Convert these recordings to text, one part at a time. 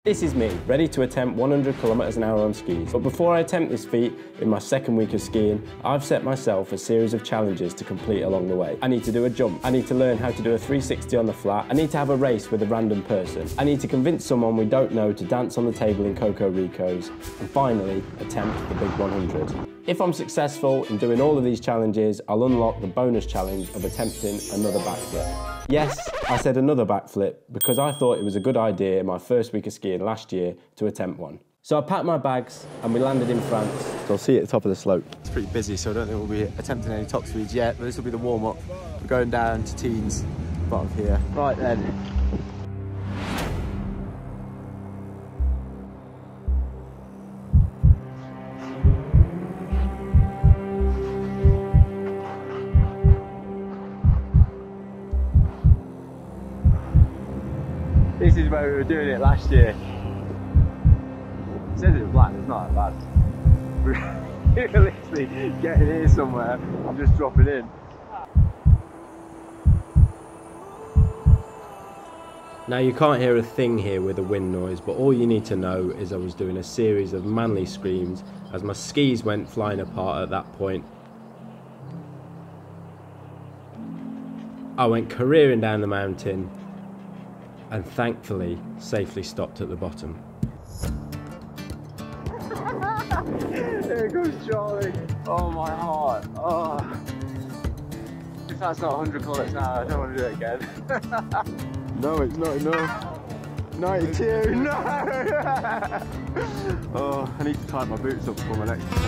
This is me, ready to attempt 100 kilometers an hour on skis. But before I attempt this feat, in my second week of skiing, I've set myself a series of challenges to complete along the way. I need to do a jump. I need to learn how to do a 360 on the flat. I need to have a race with a random person. I need to convince someone we don't know to dance on the table in Coco Rico's. And finally, attempt the big 100. If I'm successful in doing all of these challenges, I'll unlock the bonus challenge of attempting another backflip. Yes, I said another backflip because I thought it was a good idea in my first week of skiing last year to attempt one. So I packed my bags and we landed in France. So I'll see you at the top of the slope. It's pretty busy, so I don't think we'll be attempting any top speeds yet, but this will be the warm-up. We're going down to teens, bottom here. Right then. This is where we were doing it last year. It says it's black, it's not that bad. We're literally getting here somewhere, I'm just dropping in. Now you can't hear a thing here with the wind noise, but all you need to know is I was doing a series of manly screams as my skis went flying apart at that point. I went careering down the mountain and thankfully safely stopped at the bottom. There goes Charlie. Oh my heart. Oh. If that's not 100 kilometers an hour, I don't want to do it again. No, it's not enough. 92, no! Oh, I need to tighten my boots up for my next attempt.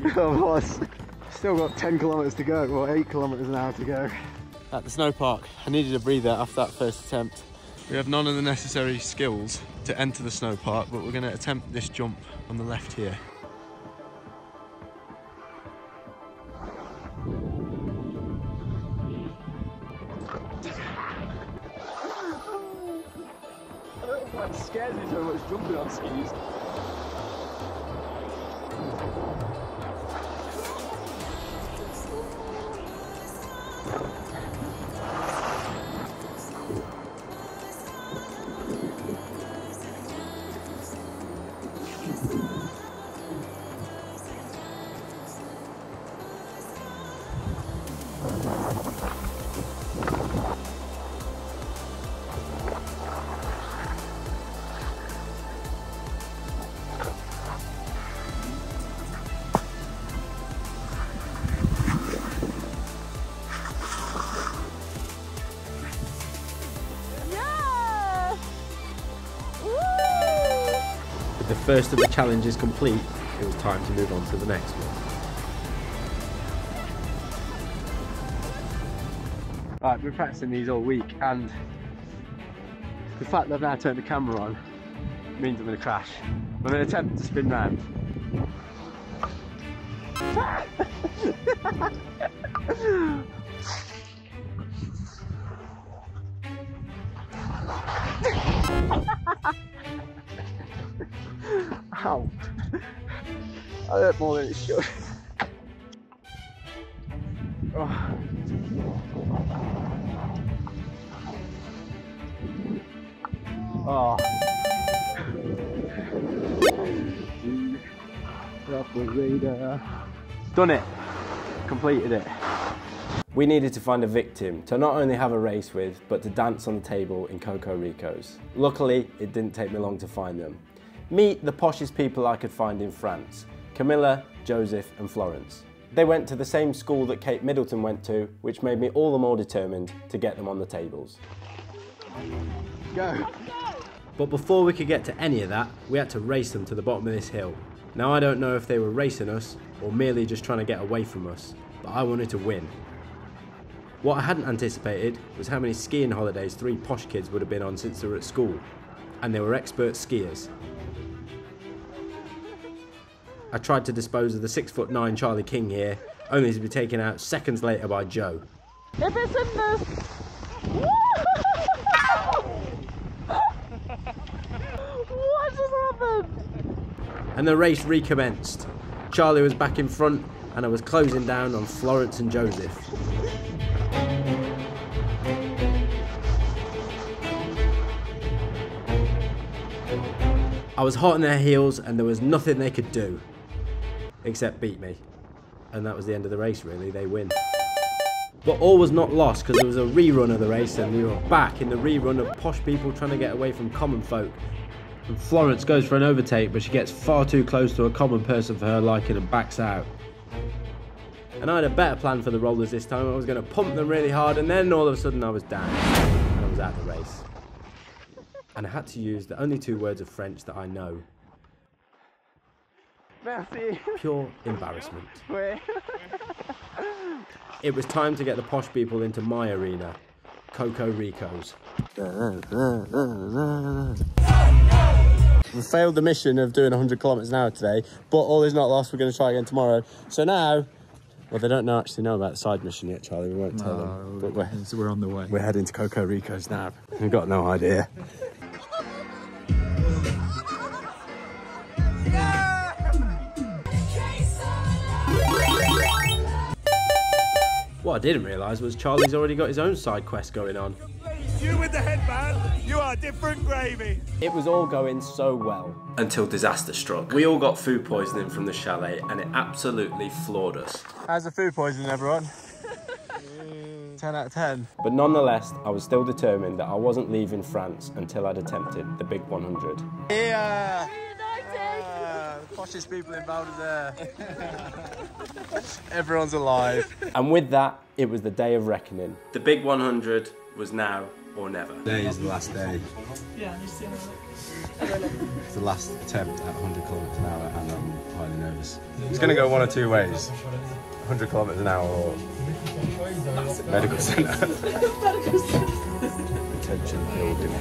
Of course. Still got 10 kilometers to go, or 8 kilometers an hour to go. At the snow park, I needed a breather after that first attempt. We have none of the necessary skills to enter the snow park, but we're going to attempt this jump on the left here. I don't know why it scares me so much jumping on skis. With the first of the challenges complete, it was time to move on to the next one. Right, we're practicing these all week, and the fact that I've now turned the camera on means I'm going to crash. I'm going to attempt to spin round. Ow! I hurt more than it should. Oh. Oh. Done it. Completed it. We needed to find a victim to not only have a race with, but to dance on the table in Coco Rico's. Luckily, it didn't take me long to find them. Meet the poshest people I could find in France: Camilla, Joseph and Florence. They went to the same school that Kate Middleton went to, which made me all the more determined to get them on the tables. Go! But before we could get to any of that, we had to race them to the bottom of this hill. Now I don't know if they were racing us or merely just trying to get away from us, but I wanted to win. What I hadn't anticipated was how many skiing holidays 3 posh kids would have been on since they were at school, and they were expert skiers. I tried to dispose of the 6'9" Charlie King here, only to be taken out seconds later by Joe. If it's in this! What just happened? And the race recommenced. Charlie was back in front and I was closing down on Florence and Joseph. I was hot on their heels and there was nothing they could do except beat me. And that was the end of the race really, they win. But all was not lost because there was a rerun of the race and we were back in the rerun of posh people trying to get away from common folk. And Florence goes for an overtake but she gets far too close to a common person for her liking and backs out. And I had a better plan for the rollers this time. I was going to pump them really hard and then all of a sudden I was down and I was out of the race. And I had to use the only 2 words of French that I know. Merci. Pure embarrassment. It was time to get the posh people into my arena, Coco Rico's. We failed the mission of doing 100 kilometers an hour today, but all is not lost. We're going to try again tomorrow. So now, well, they don't actually know about the side mission yet, Charlie. We won't tell them. But we're on the way. We're heading to Coco Rico's now. We've got no idea. What I didn't realise was Charlie's already got his own side quest going on. You with the headband, you are different gravy. It was all going so well. Until disaster struck. We all got food poisoning from the chalet and it absolutely floored us. How's the food poisoning, everyone? 10 out of 10. But nonetheless, I was still determined that I wasn't leaving France until I'd attempted the big 100. Yeah! Poshest people in Val D'isere. Everyone's alive. And with that, it was the day of reckoning. The big 100 was now or never. Today is the last day. It's the last attempt at 100 kilometers an hour and I'm highly nervous. It's going to go one of 2 ways. 100 kilometers an hour or medical centre. Tension building.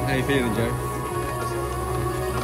How you feeling, Joe?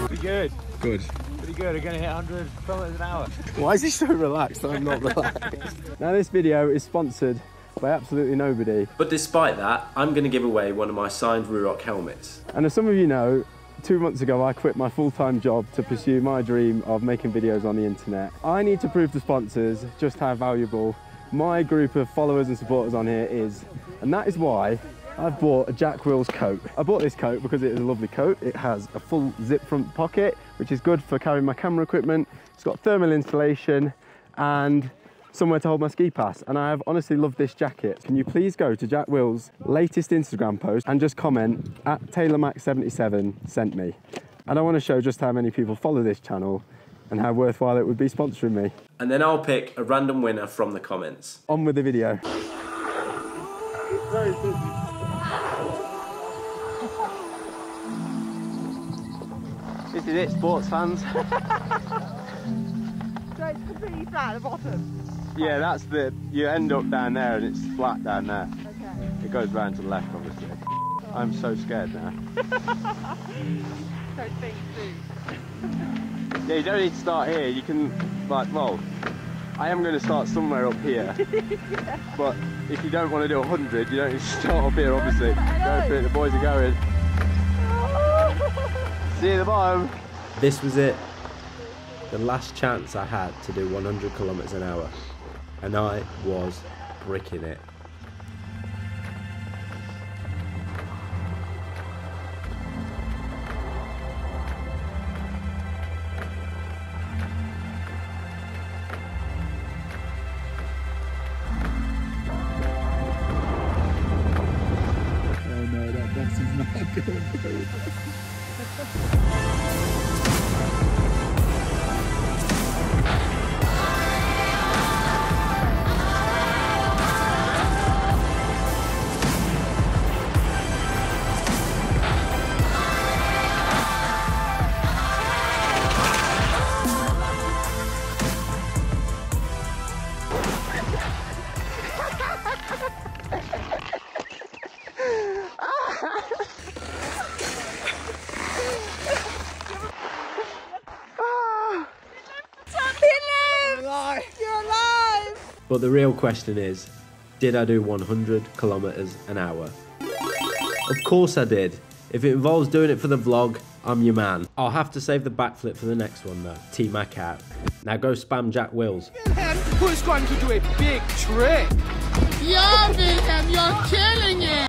Pretty good. Good. Pretty good. We're going to hit 100 kilometers an hour. Why is he so relaxed? I'm not relaxed. Now this video is sponsored by absolutely nobody. But despite that, I'm going to give away one of my signed Ruroc helmets. And as some of you know, 2 months ago I quit my full-time job to pursue my dream of making videos on the internet. I need to prove to sponsors just how valuable my group of followers and supporters on here is. And that is why I've bought a Jack Wills coat. I bought this coat because it is a lovely coat. It has a full zip front pocket, which is good for carrying my camera equipment. It's got thermal insulation and somewhere to hold my ski pass. And I have honestly loved this jacket. Can you please go to Jack Wills' latest Instagram post and just comment at TaylorMax77 sent me. And I want to show just how many people follow this channel and how worthwhile it would be sponsoring me. And then I'll pick a random winner from the comments. On with the video. This is it, sports fans. So it's completely flat at the bottom? Yeah, that's the, you end up down there and it's flat down there. Okay. It goes round to the left, obviously. I'm so scared now. So it's being soon. Yeah, you don't need to start here. You can, like, well, I am going to start somewhere up here. Yeah. But if you don't want to do 100, you don't need to start up here, obviously. Go for it, the boys are going. See you at the bottom. This was it. The last chance I had to do 100 kilometers an hour. And I was bricking it. Oh no, that bus is not going through. But the real question is, did I do 100 kilometers an hour? Of course I did. If it involves doing it for the vlog, I'm your man. I'll have to save the backflip for the next one though. T-Mac out. Now go spam Jack Wills. Who's going to do a big trick? Yeah, Wilhelm, you're killing it!